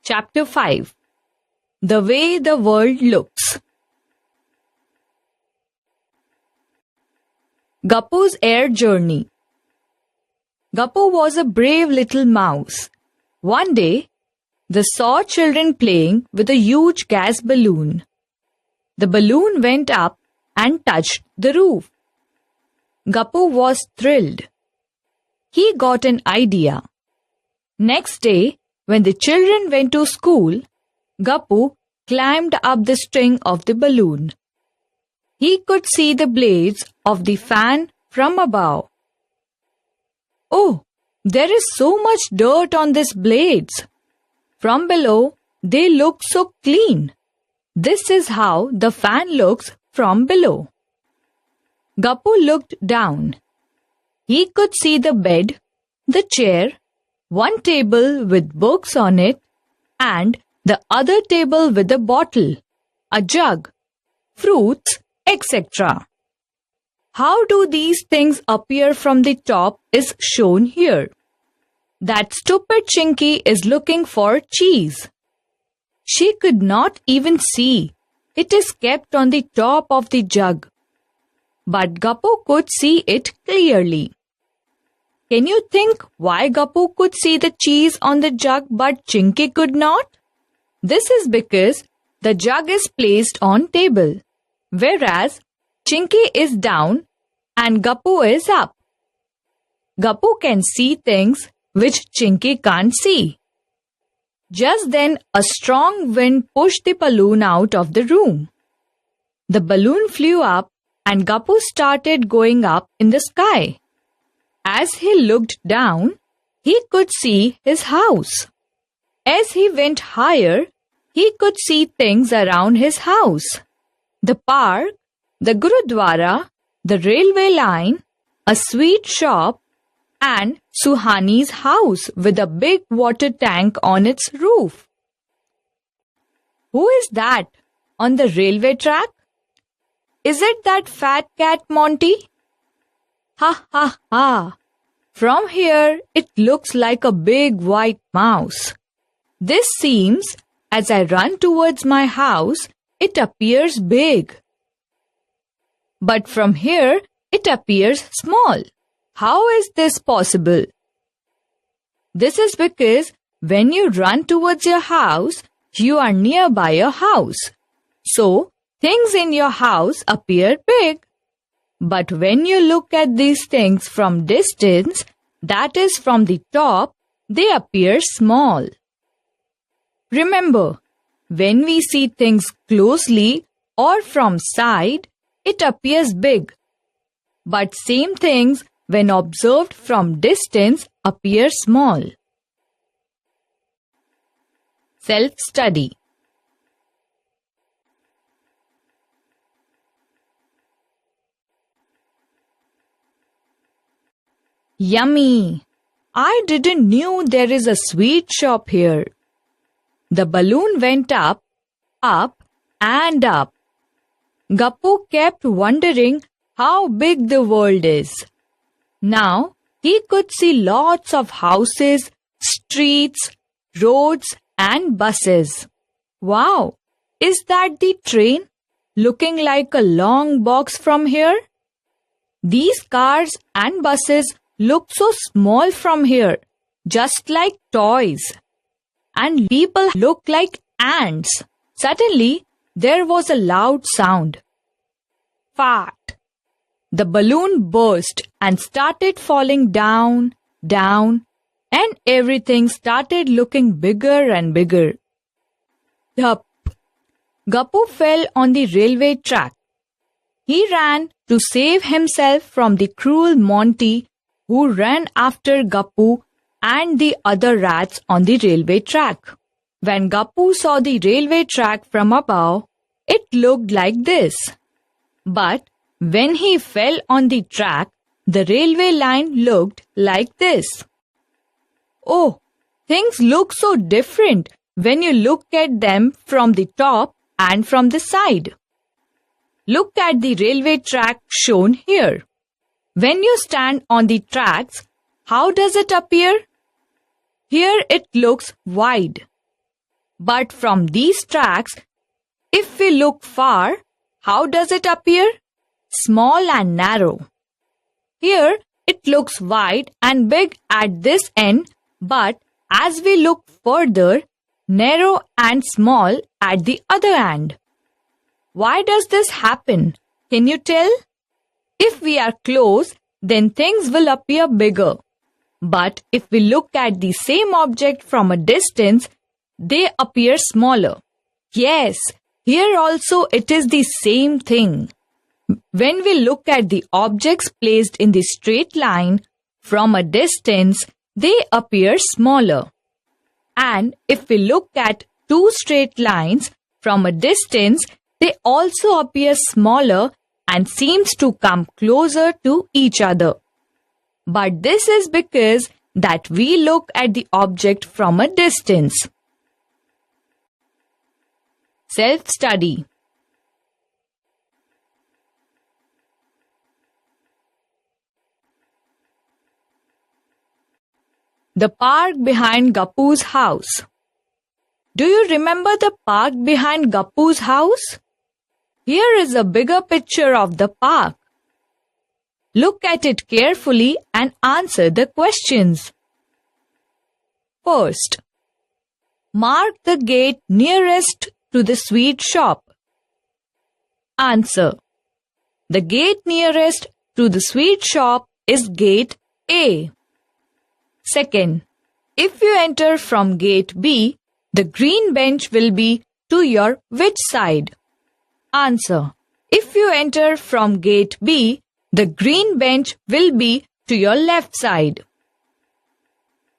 Chapter 5. The Way the World Looks. Gappu's Air Journey. Gappu was a brave little mouse. One day, they saw children playing with a huge gas balloon. The balloon went up and touched the roof. Gappu was thrilled. He got an idea. Next day, when the children went to school, Gappu climbed up the string of the balloon. He could see the blades of the fan from above. Oh, there is so much dirt on these blades. From below, they look so clean. This is how the fan looks from below. Gappu looked down. He could see the bed, the chair, one table with books on it, and the other table with a bottle, a jug, fruits, etc. How do these things appear from the top is shown here. That stupid Chinky is looking for cheese. She could not even see. It is kept on the top of the jug. But Gappu could see it clearly. Can you think why Gappu could see the cheese on the jug but Chinky could not? This is because the jug is placed on table, whereas Chinky is down and Gappu is up. Gappu can see things which Chinky can't see. Just then a strong wind pushed the balloon out of the room. The balloon flew up and Gappu started going up in the sky. As he looked down, he could see his house. As he went higher, he could see things around his house. The park, the Gurudwara, the railway line, a sweet shop, and Suhani's house with a big water tank on its roof. Who is that on the railway track? Is it that fat cat Monty? Ha ha ha! From here it looks like a big white mouse. This seems, as I run towards my house, it appears big. But from here it appears small. How is this possible? This is because when you run towards your house, you are nearby your house. So, things in your house appear big. But when you look at these things from distance, that is from the top, they appear small. Remember, when we see things closely or from side, it appears big. But same things when observed from distance appear small. Self-study. Yummy! I didn't knew there is a sweet shop here. The balloon went up, up and up. Gappu kept wondering how big the world is. Now he could see lots of houses, streets, roads and buses. Wow! Is that the train looking like a long box from here? These cars and buses look so small from here, just like toys. And people look like ants. Suddenly, there was a loud sound. Fart! The balloon burst and started falling down, down, and everything started looking bigger and bigger. Thup! Gappu fell on the railway track. He ran to save himself from the cruel Monty, who ran after Gappu and the other rats on the railway track. When Gappu saw the railway track from above, it looked like this. But when he fell on the track, the railway line looked like this. Oh, things look so different when you look at them from the top and from the side. Look at the railway track shown here. When you stand on the tracks, how does it appear? Here it looks wide. But from these tracks, if we look far, how does it appear? Small and narrow. Here, it looks wide and big at this end, but as we look further, narrow and small at the other end. Why does this happen? Can you tell? If we are close, then things will appear bigger. But if we look at the same object from a distance, they appear smaller. Yes, here also it is the same thing. When we look at the objects placed in the straight line from a distance, they appear smaller. And if we look at two straight lines from a distance, they also appear smaller and seems to come closer to each other. But this is because that we look at the object from a distance. Self-study. The park behind Gappu's house. Do you remember the park behind Gappu's house? Here is a bigger picture of the park. Look at it carefully and answer the questions. First, mark the gate nearest to the sweet shop. Answer. The gate nearest to the sweet shop is gate A. Second, if you enter from gate B, the green bench will be to your which side? Answer. If you enter from gate B, the green bench will be to your left side.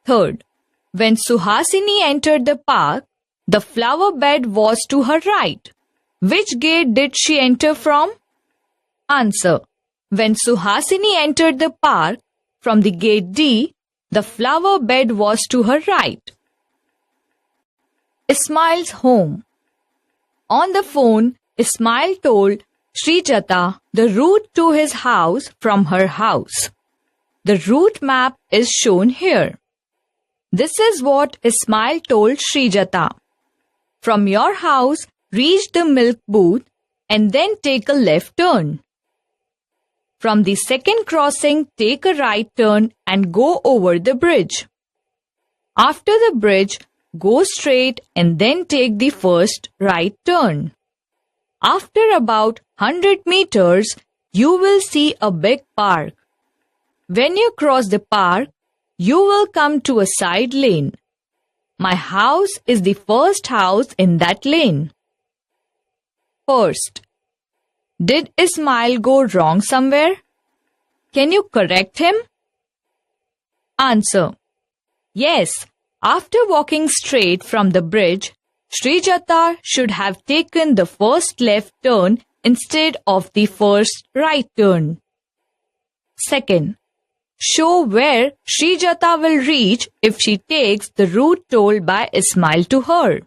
Third, when Suhasini entered the park, the flower bed was to her right. Which gate did she enter from? Answer. When Suhasini entered the park from the gate D, the flower bed was to her right. Ismail's home. On the phone, Ismail told Srijata the route to his house from her house. The route map is shown here. This is what Ismail told Srijata. From your house, reach the milk booth and then take a left turn. From the second crossing, take a right turn and go over the bridge. After the bridge, go straight and then take the first right turn. After about 100 meters, you will see a big park. When you cross the park, you will come to a side lane. My house is the first house in that lane. First, did Ismail go wrong somewhere? Can you correct him? Answer. Yes, after walking straight from the bridge, Srijata should have taken the first left turn instead of the first right turn. Second, show where Srijata will reach if she takes the route told by Ismail to her.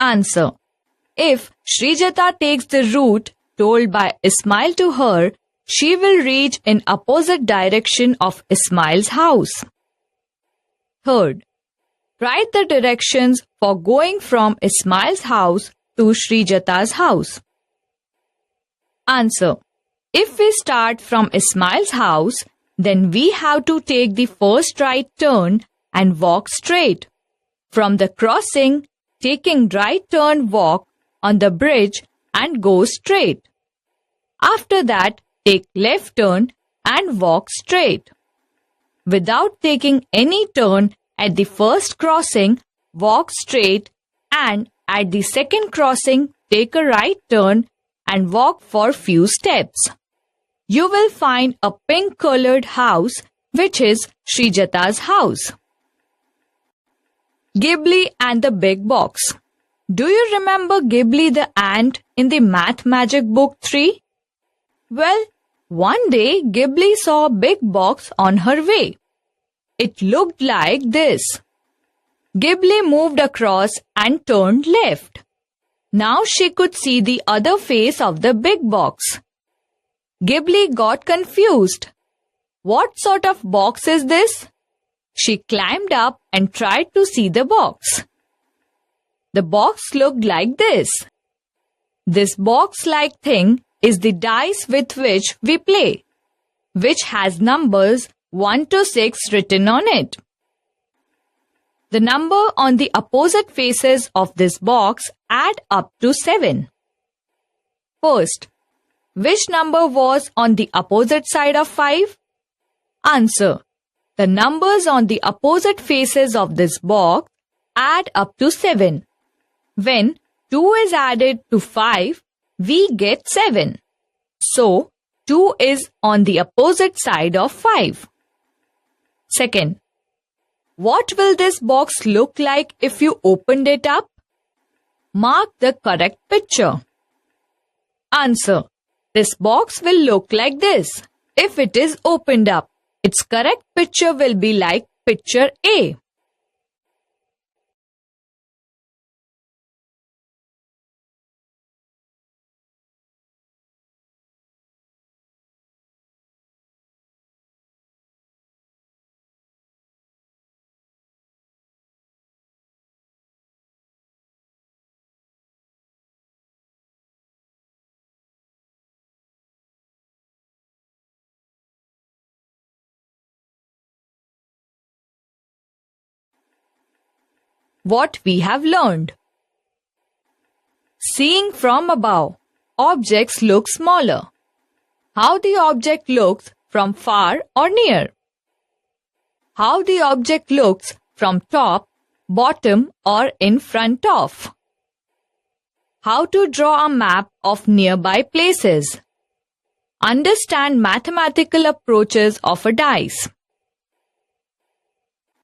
Answer. If Srijata takes the route told by Ismail to her, she will reach in opposite direction of Ismail's house. Third, write the directions for going from Ismail's house to Srijata's house. Answer. If we start from Ismail's house, then we have to take the first right turn and walk straight. From the crossing, taking right turn, walk on the bridge and go straight. After that, take left turn and walk straight. Without taking any turn at the first crossing, walk straight, and at the second crossing, take a right turn and walk for few steps. You will find a pink-colored house, which is Srijata's house. Ghibli and the Big Box. Do you remember Ghibli the ant in the Math Magic Book 3? Well, one day Ghibli saw a big box on her way. It looked like this. Ghibli moved across and turned left. Now she could see the other face of the big box. Ghibli got confused. What sort of box is this? She climbed up and tried to see the box. The box looked like this. This box-like thing is the dice with which we play, which has numbers 1 to 6 written on it. The number on the opposite faces of this box add up to 7. First, which number was on the opposite side of 5? Answer. The numbers on the opposite faces of this box add up to 7. When 2 is added to 5, we get 7. So, 2 is on the opposite side of 5. Second, what will this box look like if you opened it up? Mark the correct picture. Answer. This box will look like this. If it is opened up, its correct picture will be like picture A. What we have learned. Seeing from above, objects look smaller. How the object looks from far or near. How the object looks from top, bottom or in front of. How to draw a map of nearby places. Understand mathematical approaches of a dice.